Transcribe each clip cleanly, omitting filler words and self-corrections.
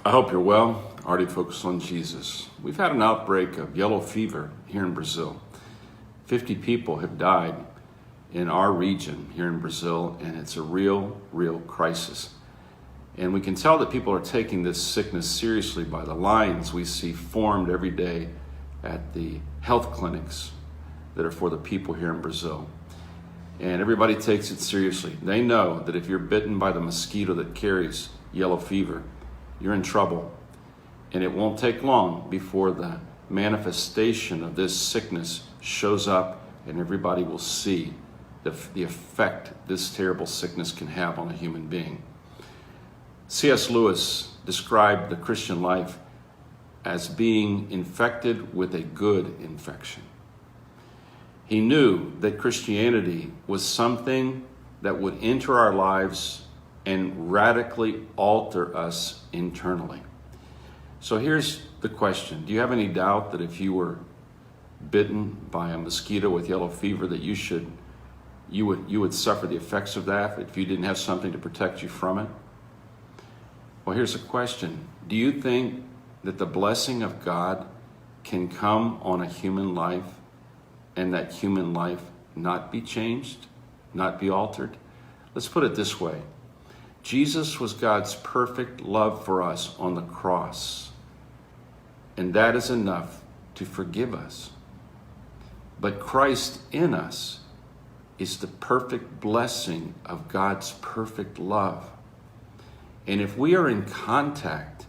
I hope you're well. Already focused on Jesus. We've had an outbreak of yellow fever here in Brazil. 50 people have died in our region here in Brazil, and it's a real crisis. And we can tell that people are taking this sickness seriously by the lines we see formed every day at the health clinics that are for the people here in Brazil. And everybody takes it seriously. They know that if you're bitten by the mosquito that carries yellow fever, you're in trouble. And it won't take long before the manifestation of this sickness shows up and everybody will see the effect this terrible sickness can have on a human being. C.S. Lewis described the Christian life as being infected with a good infection. He knew that Christianity was something that would enter our lives and radically alter us internally. So here's the question. Do you have any doubt that if you were bitten by a mosquito with yellow fever that you would suffer the effects of that if you didn't have something to protect you from it? Well, here's a question. Do you think that the blessing of God can come on a human life and that human life not be changed, not be altered? Let's put it this way. Jesus was God's perfect love for us on the cross, and that is enough to forgive us. But Christ in us is the perfect blessing of God's perfect love. And if we are in contact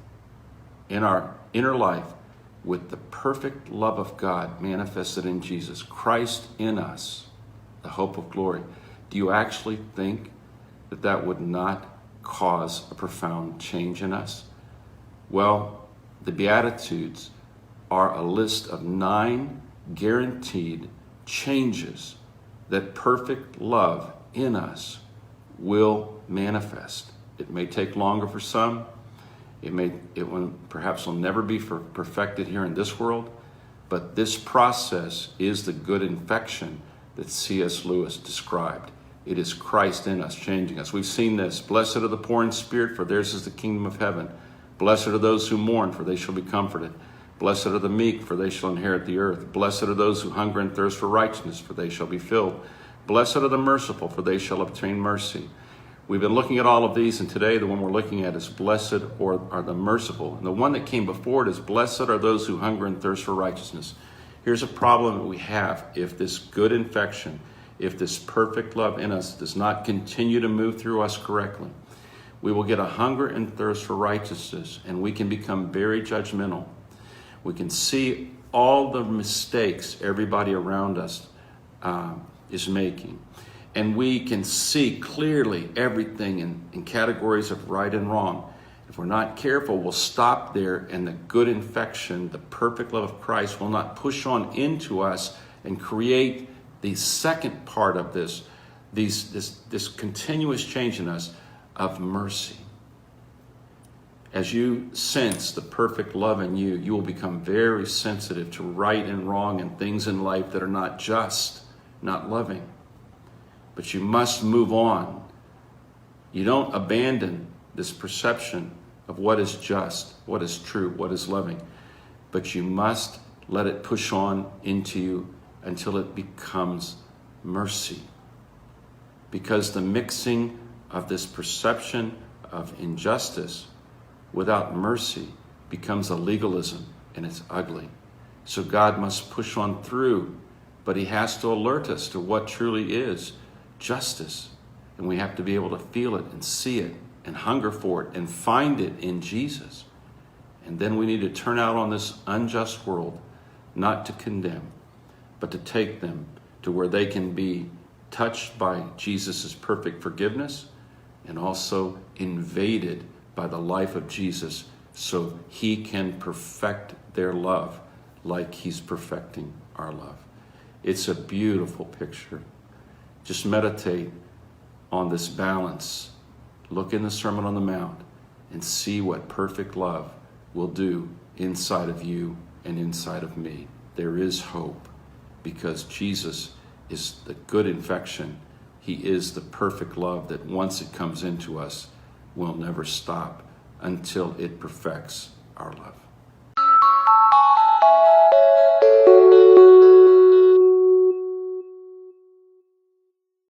in our inner life with the perfect love of God manifested in Jesus, Christ in us, the hope of glory, do you actually think that that would not cause a profound change in us? Well, the Beatitudes are a list of 9 guaranteed changes that perfect love in us will manifest. It may take longer for some. Perhaps will never be perfected here in this world, but this process is the good infection that C.S. Lewis described. It is Christ in us, changing us. We've seen this. Blessed are the poor in spirit, for theirs is the kingdom of heaven. Blessed are those who mourn, for they shall be comforted. Blessed are the meek, for they shall inherit the earth. Blessed are those who hunger and thirst for righteousness, for they shall be filled. Blessed are the merciful, for they shall obtain mercy. We've been looking at all of these, and today the one we're looking at is blessed are the merciful. And the one that came before it is blessed are those who hunger and thirst for righteousness. Here's a problem that we have. If this good infection, if this perfect love in us does not continue to move through us correctly, we will get a hunger and thirst for righteousness, and we can become very judgmental. We can see all the mistakes everybody around us is making. And we can see clearly everything in categories of right and wrong. If we're not careful, we'll stop there, and the good infection, the perfect love of Christ, will not push on into us and create the second part of this continuous change in us of mercy. As you sense the perfect love in you, you will become very sensitive to right and wrong and things in life that are not just, not loving. But you must move on. You don't abandon this perception of what is just, what is true, what is loving. But you must let it push on into you until it becomes mercy. Because the mixing of this perception of injustice without mercy becomes a legalism, and it's ugly. So God must push on through, but he has to alert us to what truly is justice. And we have to be able to feel it and see it and hunger for it and find it in Jesus. And then we need to turn out on this unjust world, not to condemn, but to take them to where they can be touched by Jesus' perfect forgiveness and also invaded by the life of Jesus so he can perfect their love like he's perfecting our love. It's a beautiful picture. Just meditate on this balance. Look in the Sermon on the Mount and see what perfect love will do inside of you and inside of me. There is hope because Jesus is the good infection. He is the perfect love that once it comes into us will never stop until it perfects our love.